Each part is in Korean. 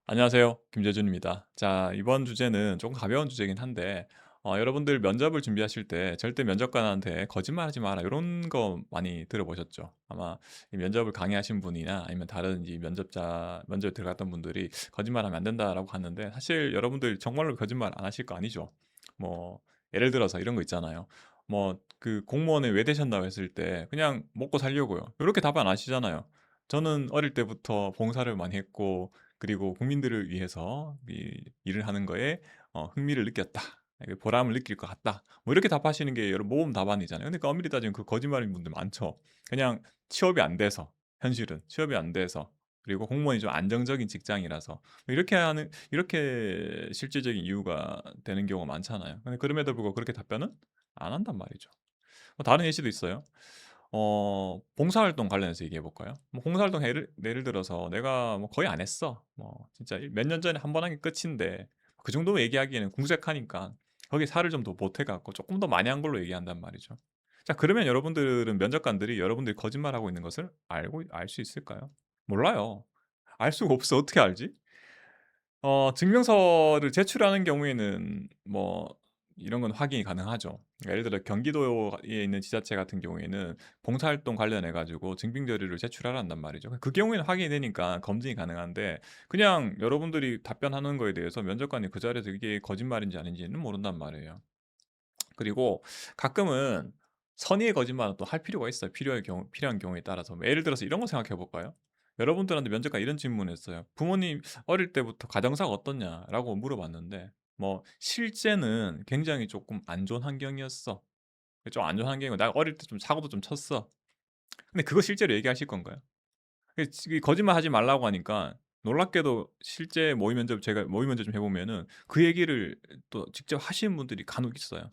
안녕하세요. 김재준입니다. 자, 이번 주제는 조금 가벼운 주제긴 한데, 여러분들 면접을 준비하실 때 절대 면접관한테 거짓말하지 마라 이런 거 많이 들어보셨죠? 아마 이 면접을 강의하신 분이나 아니면 다른 이 면접에 들어갔던 분들이 거짓말하면 안 된다라고 하는데, 사실 여러분들 정말로 거짓말 안 하실 거 아니죠? 뭐 예를 들어서 이런 거 있잖아요. 뭐 그 공무원에 왜 되셨나고 했을 때 그냥 먹고 살려고요. 이렇게 답 안 하시잖아요. 저는 어릴 때부터 봉사를 많이 했고 그리고 국민들을 위해서 이 일을 하는 거에 흥미를 느꼈다. 이게 보람을 느낄 것 같다. 뭐 이렇게 답하시는 게 여러 모범 답안이잖아요. 근데 그 엄밀히 따지면 그 거짓말인 분들 많죠. 그냥 취업이 안 돼서 현실은 취업이 안 돼서 그리고 공무원이 좀 안정적인 직장이라서 이렇게 실질적인 이유가 되는 경우가 많잖아요. 근데 그럼에도 불구하고 그렇게 답변은 안 한단 말이죠. 다른 예시도 있어요. 봉사활동 관련해서 얘기해 볼까요? 뭐 봉사활동 예를 들어서 내가 뭐 거의 안 했어. 뭐 진짜 몇 년 전에 한 번 한 게 끝인데 그 정도 얘기하기에는 궁색하니까 거기에 살을 좀 더 보태 갖고 조금 더 많이 한 걸로 얘기한단 말이죠. 자, 그러면 여러분들은 면접관들이 여러분들이 거짓말하고 있는 것을 알고 알 수 있을까요? 몰라요. 알 수가 없어. 어떻게 알지? 증명서를 제출하는 경우에는 뭐 이런 건 확인이 가능하죠. 그러니까 예를 들어 경기도에 있는 지자체 같은 경우에는 봉사활동 관련해 가지고 증빙 자료를 제출하라 한단 말이죠. 그 경우에는 확인이 되니까 검증이 가능한데 그냥 여러분들이 답변하는 거에 대해서 면접관이 그 자리에서 이게 거짓말인지 아닌지는 모른단 말이에요. 그리고 가끔은 선의의 거짓말은 또 할 필요가 있어요. 필요한 경우에 따라서. 뭐 예를 들어서 이런 거 생각해 볼까요? 여러분들한테 면접관 이런 질문했어요. "부모님 어릴 때부터 가정사가 어떻냐?"라고 물어봤는데 뭐 "실제는 굉장히 조금 안 좋은 환경이었어. 좀 안 좋은 환경이고 나 어릴 때 좀 사고도 좀 쳤어." 근데 그거 실제로 얘기하실 건가요? 거짓말하지 말라고 하니까 놀랍게도 실제 제가 모의 면접 좀 해 보면은 그 얘기를 또 직접 하시는 분들이 간혹 있어요.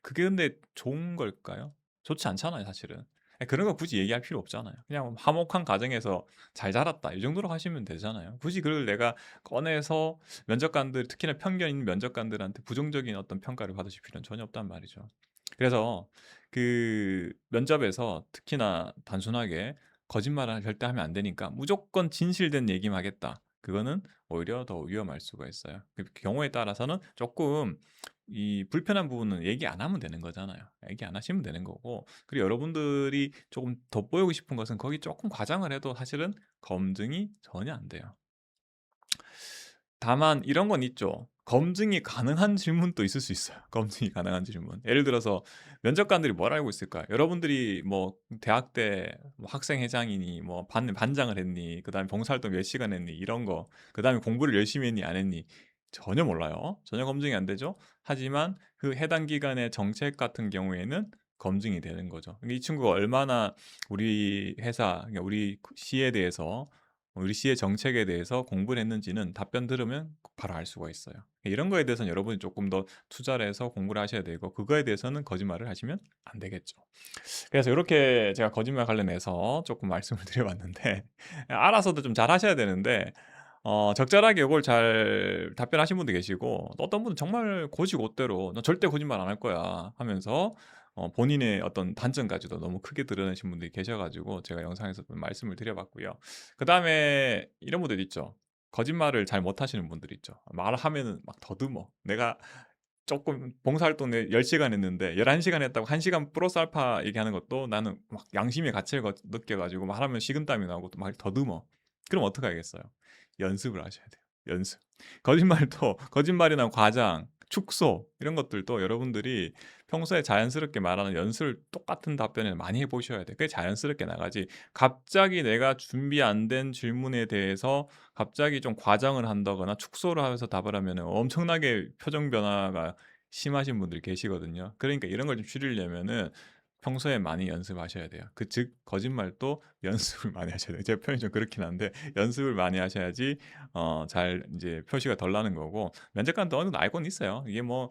그게 근데 좋은 걸까요? 좋지 않잖아요, 사실은. 그런 거 굳이 얘기할 필요 없잖아요. 그냥 화목한 가정에서 잘 자랐다 이 정도로 하시면 되잖아요. 굳이 그걸 내가 꺼내서 면접관들 특히나 편견 있는 면접관들한테 부정적인 어떤 평가를 받으실 필요는 전혀 없단 말이죠. 그래서 그 면접에서 특히나 단순하게 거짓말을 절대 하면 안 되니까 무조건 진실된 얘기만 하겠다. 그거는 오히려 더 위험할 수가 있어요. 그 경우에 따라서는 조금 이 불편한 부분은 얘기 안 하면 되는 거잖아요. 얘기 안 하시면 되는 거고 그리고 여러분들이 조금 돋보이고 싶은 것은 거기 조금 과장을 해도 사실은 검증이 전혀 안 돼요. 다만 이런 건 있죠. 검증이 가능한 질문도 있을 수 있어요. 검증이 가능한 질문. 예를 들어서 면접관들이 뭘 알고 있을까요? 여러분들이 뭐 대학 때 뭐 학생회장이니 뭐 반장을 했니? 그다음에 봉사활동 몇 시간 했니? 이런 거. 그다음에 공부를 열심히 했니? 안 했니? 전혀 몰라요. 전혀 검증이 안 되죠. 하지만 그 해당 기관의 정책 같은 경우에는 검증이 되는 거죠. 이 친구가 얼마나 우리 회사, 그러니까 우리 시에 대해서 우리 시의 정책에 대해서 공부를 했는지는 답변 들으면 바로 알 수가 있어요. 이런 거에 대해서는 여러분이 조금 더 투자를 해서 공부를 하셔야 되고 그거에 대해서는 거짓말을 하시면 안 되겠죠. 그래서 이렇게 제가 거짓말 관련해서 조금 말씀을 드려봤는데 알아서도 좀 잘하셔야 되는데 적절하게 이걸 잘 답변하신 분도 계시고 또 어떤 분은 정말 곧이곧대로 "나 절대 거짓말 안 할 거야." 하면서 본인의 어떤 단점까지도 너무 크게 드러내신 분들이 계셔 가지고 제가 영상에서 좀 말씀을 드려 봤고요. 그다음에 이런 분들 있죠. 거짓말을 잘 못하시는 분들 있죠. 말하면은 막 더듬어. 내가 조금 봉사활동 내 10 시간 했는데 11 시간 했다고 1 시간 플러스 알파 얘기하는 것도 나는 막 양심의 가책을 느껴 가지고 말하면 식은땀이 나고 또 말 더듬어. 그럼 어떡하겠어요? 연습을 하셔야 돼요. 연습. 거짓말도 거짓말이나 과장, 축소 이런 것들도 여러분들이 평소에 자연스럽게 말하는 연습을 똑같은 답변을 많이 해 보셔야 돼요. 그게 자연스럽게 나가지 갑자기 내가 준비 안 된 질문에 대해서 갑자기 좀 과장을 한다거나 축소를 하면서 답을 하면은 엄청나게 표정 변화가 심하신 분들이 계시거든요. 그러니까 이런 걸 좀 줄이려면은 평소에 많이 연습하셔야 돼요. 즉 거짓말도 연습을 많이 하셔야 돼요. 제 표현이 좀 그렇긴 한데 연습을 많이 하셔야지 잘 인제 표시가 덜 나는 거고 면접관도 어느 정도 알고는 있어요. 이게 뭐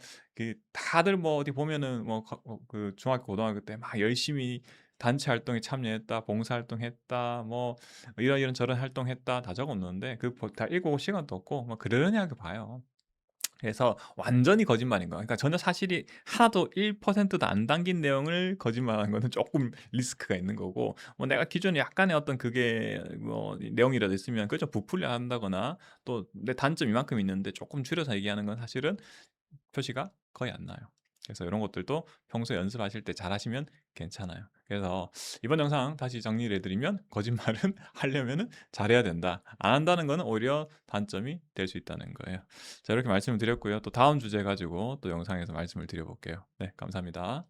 다들 뭐 어디 보면은 뭐 그 중학교 고등학교 때 막 열심히 단체 활동에 참여했다, 봉사활동했다, 뭐 이런 저런 활동했다 다 적어 놓는데 다 읽어 볼 시간도 없고 뭐 그러려니 하게 봐요. 그래서 완전히 거짓말인 거야. 그러니까 전혀 사실이 하나도 1%도 안 담긴 내용을 거짓말하는 거는 쪼끔 리스크가 있는 거고, 뭐 내가 기존에 약간의 어떤 그게 뭐 내용이라도 있으면 그걸 좀 부풀려 한다거나, 또 내 단점이 이만큼 있는데 쪼끔 줄여서 얘기하는 건 사실은 표시가 거의 안 나요. 그래서 이런 것들도 평소에 연습하실 때 잘하시면 괜찮아요. 그래서 이번 영상 다시 정리를 해 드리면, 거짓말은 하려면은 잘해야 된다. 안 한다는 거는 오히려 단점이 될 수 있다는 거예요. 자, 이렇게 말씀을 드렸고요. 또 다음 주제 가지고 또 영상에서 말씀을 드려 볼게요. 네, 감사합니다.